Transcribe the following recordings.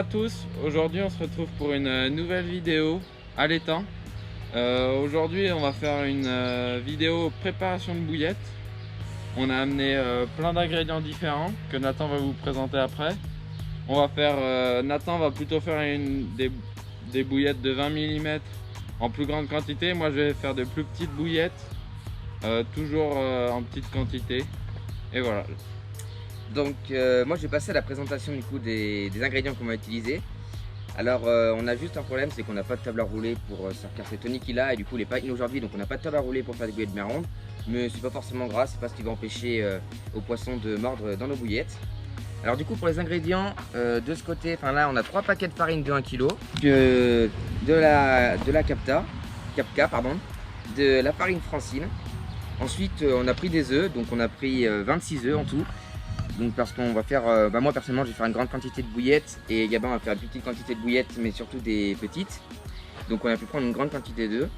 à tous, aujourd'hui on se retrouve pour une nouvelle vidéo à l'étang. Aujourd'hui on va faire une vidéo préparation de bouillettes. On a amené plein d'ingrédients différents que Nathan va vous présenter après. On va faire, Nathan va plutôt faire des bouillettes de 20 mm en plus grande quantité. Moi je vais faire de plus petites bouillettes, toujours en petite quantité. Et voilà. Donc moi je vais passer à la présentation du coup des ingrédients qu'on va utiliser. Alors on a juste un problème, c'est qu'on n'a pas de table à rouler pour car c'est Tony qui l'a et du coup il n'est pas in aujourd'hui, donc on n'a pas de table à rouler pour faire des bouillettes bien rondes. Mais c'est pas forcément grave, c'est pas ce qui va empêcher aux poissons de mordre dans nos bouillettes. Alors du coup pour les ingrédients de ce côté, enfin là on a 3 paquets de farine de 1 kg, de la Capta, pardon, de la farine Francine. Ensuite on a pris des œufs, donc on a pris 26 œufs en tout. Donc parce qu'on va faire, moi personnellement je vais faire une grande quantité de bouillettes et Gabin va faire une petite quantité de bouillettes mais surtout des petites. Donc on a pu prendre une grande quantité d'œufs.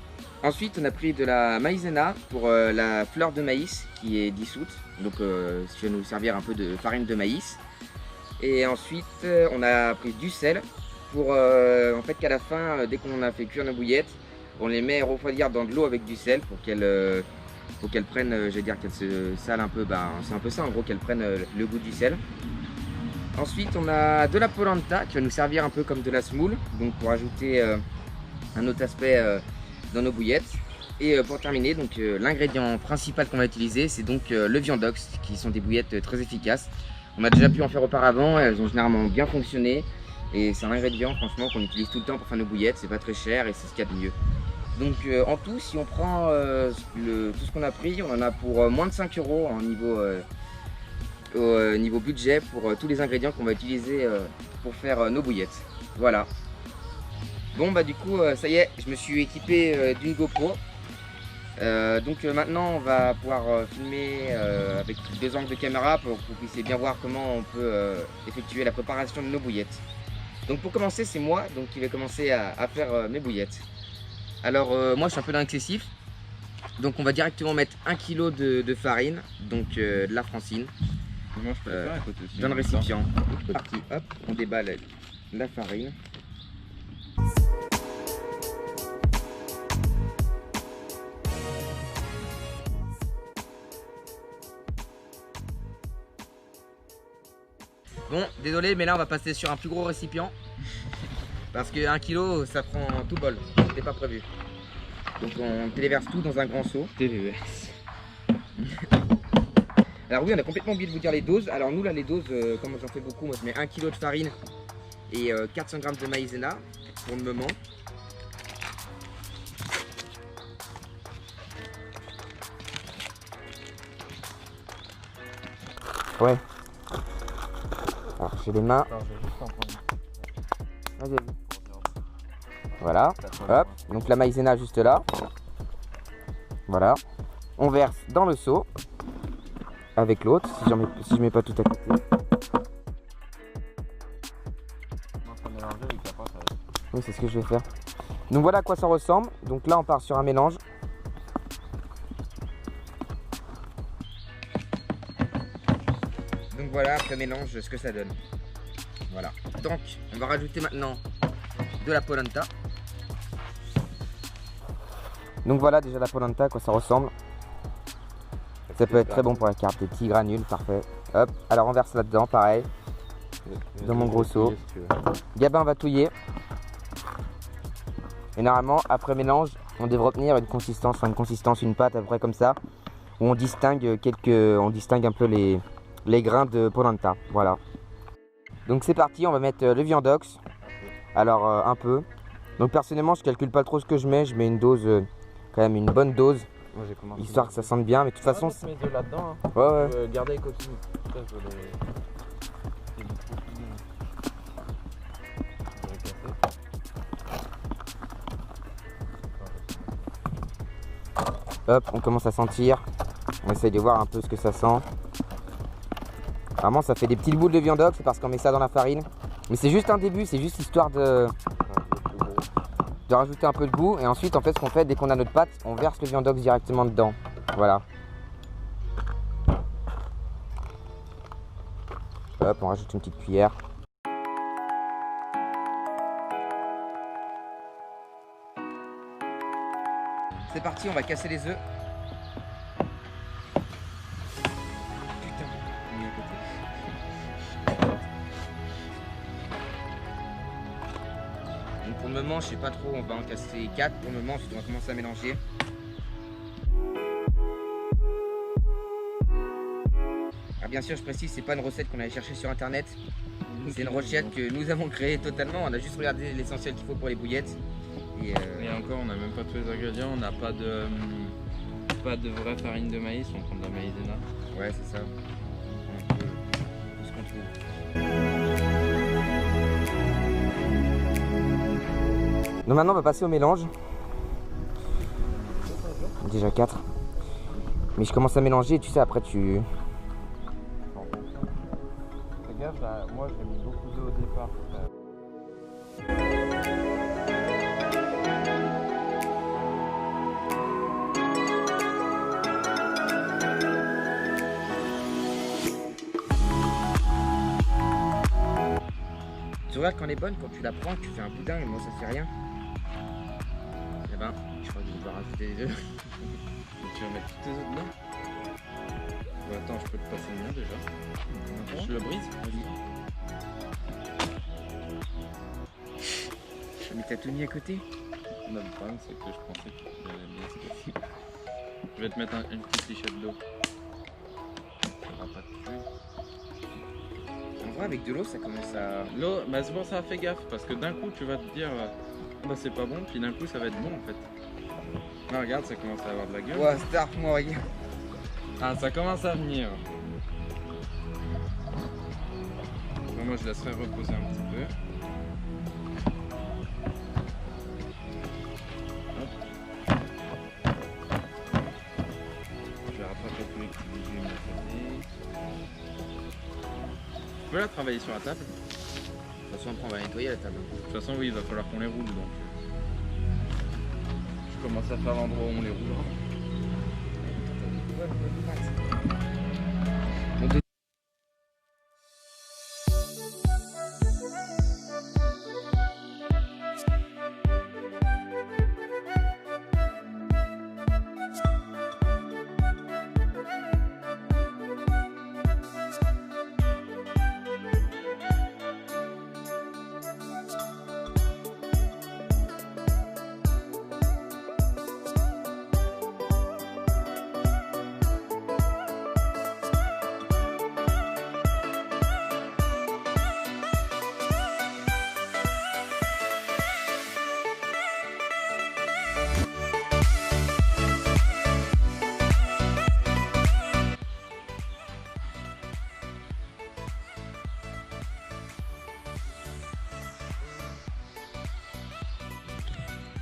Ensuite on a pris de la maïzena pour la fleur de maïs qui est dissoute. Donc ça va nous servir un peu de farine de maïs. Et ensuite on a pris du sel pour en fait qu'à la fin, dès qu'on a fait cuire nos bouillettes, on les met refroidir dans de l'eau avec du sel pour qu'elles prennent, je vais dire qu'elles se salent un peu, c'est un peu ça en gros, qu'elles prennent le goût du sel. Ensuite on a de la polenta qui va nous servir un peu comme de la semoule, donc pour ajouter un autre aspect dans nos bouillettes. Et pour terminer, donc l'ingrédient principal qu'on va utiliser, c'est donc le viandox, qui sont des bouillettes très efficaces. On a déjà pu en faire auparavant, elles ont généralement bien fonctionné. Et c'est un ingrédient franchement qu'on utilise tout le temps pour faire nos bouillettes, c'est pas très cher et c'est ce qu'il y a de mieux. Donc en tout, si on prend tout ce qu'on a pris, on en a pour moins de 5 € en niveau budget pour tous les ingrédients qu'on va utiliser pour faire nos bouillettes. Voilà. Bon bah du coup ça y est, je me suis équipé d'une GoPro. Donc maintenant on va pouvoir filmer avec 2 angles de caméra pour que vous puissiez bien voir comment on peut effectuer la préparation de nos bouillettes. Donc pour commencer, c'est moi donc, qui vais commencer à faire mes bouillettes. Alors moi je suis un peu dans l'excessif, donc on va directement mettre 1 kg de farine, donc de la Francine, dans le récipient. Parti, hop, on déballe la farine. Bon, désolé, mais là on va passer sur un plus gros récipient. Parce que 1 kg ça prend tout bol, c'était pas prévu. Donc on téléverse tout dans un grand seau. Téléverse. Alors oui, on a complètement oublié de vous dire les doses. Alors nous là les doses, comme j'en fais beaucoup, moi je mets 1 kg de farine et 400 g de maïzena pour le moment. Ouais. Alors j'ai les mains. Vas-y. Voilà, hop, donc la maïzena juste là. Voilà. On verse dans le seau avec l'autre, si je mets pas tout à côté. Oui, c'est ce que je vais faire. Donc voilà à quoi ça ressemble. Donc là on part sur un mélange. Donc voilà, après mélange, ce que ça donne. Voilà. Donc on va rajouter maintenant de la polenta. Donc voilà déjà la polenta, à quoi ça ressemble. Ça peut être très bon pour la carte, des petits granules, parfait. Hop, alors on verse là-dedans, pareil. Dans mon gros seau. Gabin va touiller. Et normalement, après mélange, on devrait obtenir une consistance, une pâte à peu près comme ça. Où on distingue un peu les grains de polenta. Voilà. Donc c'est parti, on va mettre le viandox. Alors un peu. Donc personnellement, je calcule pas trop ce que je mets une dose, quand même une bonne dose. Moi, histoire que ça sente bien, mais de toute façon. Tu mets de là-dedans, hein. Ouais. Garder les coquilles. Hop, on commence à sentir. On essaye de voir un peu ce que ça sent. Vraiment, ça fait des petites boules de viandox, c'est parce qu'on met ça dans la farine. Mais c'est juste un début, c'est juste histoire de rajouter un peu de goût. Et ensuite, en fait, ce qu'on fait, dès qu'on a notre pâte, on verse le viandox directement dedans. Voilà. Hop, on rajoute une petite cuillère. C'est parti, on va casser les œufs. Putain, on est à côté. Donc pour le moment, je sais pas trop, on va en casser 4 pour le moment, ensuite on va commencer à mélanger. Alors bien sûr, je précise, c'est pas une recette qu'on allait chercher sur internet. C'est une recette que nous avons créée totalement. On a juste regardé l'essentiel qu'il faut pour les bouillettes. Et encore, on n'a même pas tous les ingrédients. On n'a pas de vraie farine de maïs. On prend de la maïzena. Ouais, c'est ça. Un peu tout ce qu'on trouve. Donc maintenant, on va passer au mélange. Déjà 4. Mais je commence à mélanger et tu sais, après tu... Fais gaffe, là, moi j'ai mis beaucoup d'eau au départ. Tu regardes quand elle est bonne, quand tu la prends, tu fais un boudin et moi ça fait rien. Eh ben, je crois que je dois rajouter les œufs. Tu vas mettre tous tes œufs dedans? Bah, attends, je peux te passer le mien déjà. Je le brise? Vas-y. Mais t'as tout mis à côté? Non, le problème c'est que je pensais qu'il allait bien se passer. Je vais te mettre une petite lichette d'eau. Ça va pas te tuer. En vrai, avec de l'eau, ça commence à... L'eau, bah c'est pour ça, fais gaffe, parce que d'un coup tu vas te dire bah c'est pas bon, puis d'un coup ça va être bon en fait. Non, regarde, ça commence à avoir de la gueule. Ouais, star, moi, regarde. Ah, ça commence à venir. Bon, moi je laisserai reposer un petit peu. Hop. Je vais rattraper tous les petits bijoux de côté. Tu peux la travailler sur la table? De toute façon, après, on va nettoyer la table. De toute façon, oui, il va falloir qu'on les roule donc. Je commence à faire l'endroit où on les roulera.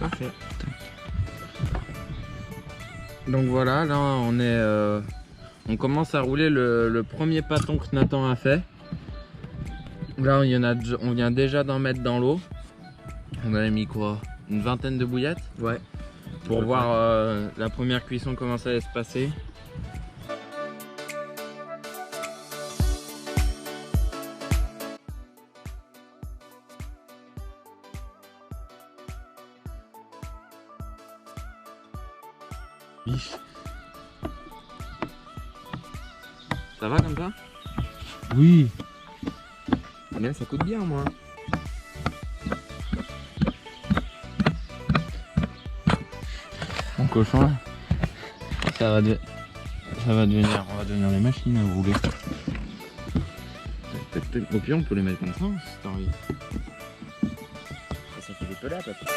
Parfait. Donc voilà, là on commence à rouler le premier pâton que Nathan a fait. Là on vient déjà d'en mettre dans l'eau. On avait mis quoi? Une vingtaine de bouillettes? Ouais. Pour voir la première cuisson comment ça allait se passer. Ça va comme ça? Oui. Bien, ça coûte bien, moi. Mon cochon là, ça va devenir, on va devenir les machines à rouler. Au pire on peut les mettre comme ça si t'as envie. Ça fait des pelades, papa.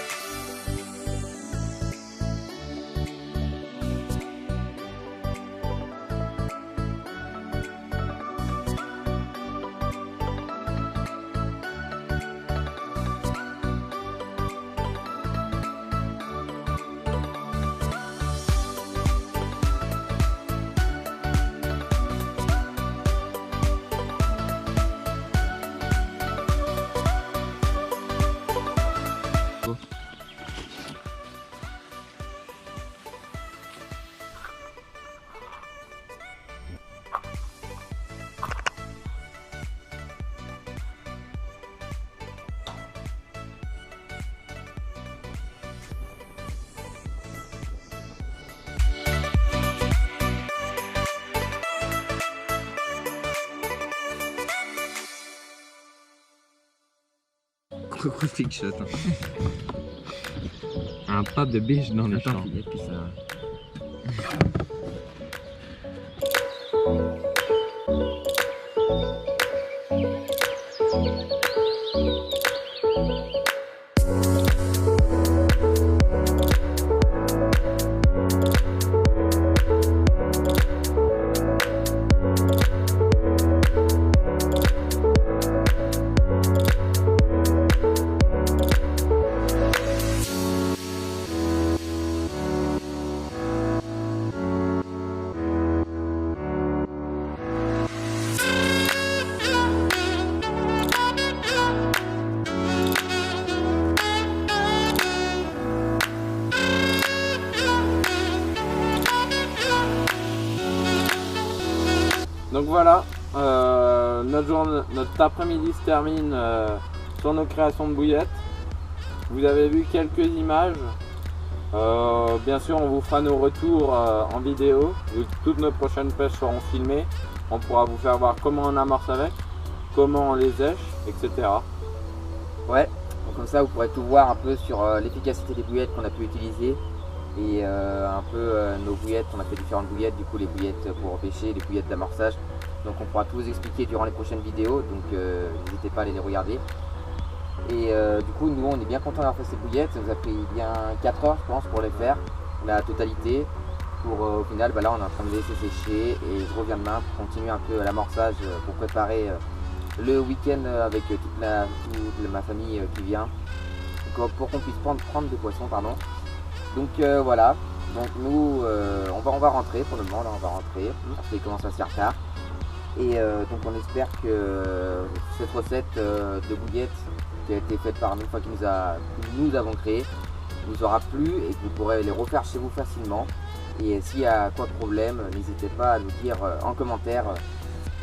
trop gros big shot. Un tas de biches dans le champ. Et puis ça... Donc voilà, notre après-midi se termine sur nos créations de bouillettes. Vous avez vu quelques images. Bien sûr, on vous fera nos retours en vidéo. Toutes nos prochaines pêches seront filmées. On pourra vous faire voir comment on amorce avec, comment on les sèche, etc. Ouais, donc comme ça vous pourrez tout voir un peu sur l'efficacité des bouillettes qu'on a pu utiliser. Et un peu nos bouillettes, on a fait différentes bouillettes, du coup les bouillettes pour pêcher, les bouillettes d'amorçage. Donc on pourra tout vous expliquer durant les prochaines vidéos, donc n'hésitez pas à aller les regarder. Et du coup nous on est bien content d'avoir fait ces bouillettes, ça nous a pris bien 4 heures je pense pour les faire, la totalité. Pour au final là on est en train de les laisser sécher et je reviens demain pour continuer un peu l'amorçage pour préparer le week-end avec toute ma famille qui vient. Donc, pour qu'on puisse prendre des poissons pardon. Donc voilà, donc nous on va rentrer pour le moment, là on va rentrer, parce qu'il commence à se faire tard. Et donc on espère que cette recette de bouillettes qui a été faite par nous, enfin que nous avons créé, vous aura plu et que vous pourrez les refaire chez vous facilement. Et s'il y a quoi de problème, n'hésitez pas à nous dire en commentaire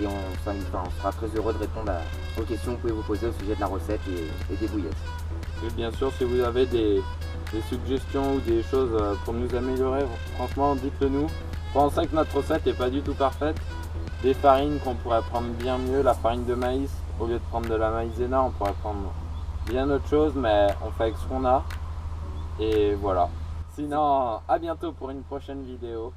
et on sera très heureux de répondre aux questions que vous pouvez vous poser au sujet de la recette et des bouillettes. Et bien sûr, si vous avez des suggestions ou des choses pour nous améliorer, franchement dites-le nous. On sait que notre recette n'est pas du tout parfaite. Des farines qu'on pourrait prendre bien mieux, la farine de maïs, au lieu de prendre de la maïzena, on pourrait prendre bien autre chose, mais on fait avec ce qu'on a. Et voilà. Sinon, à bientôt pour une prochaine vidéo.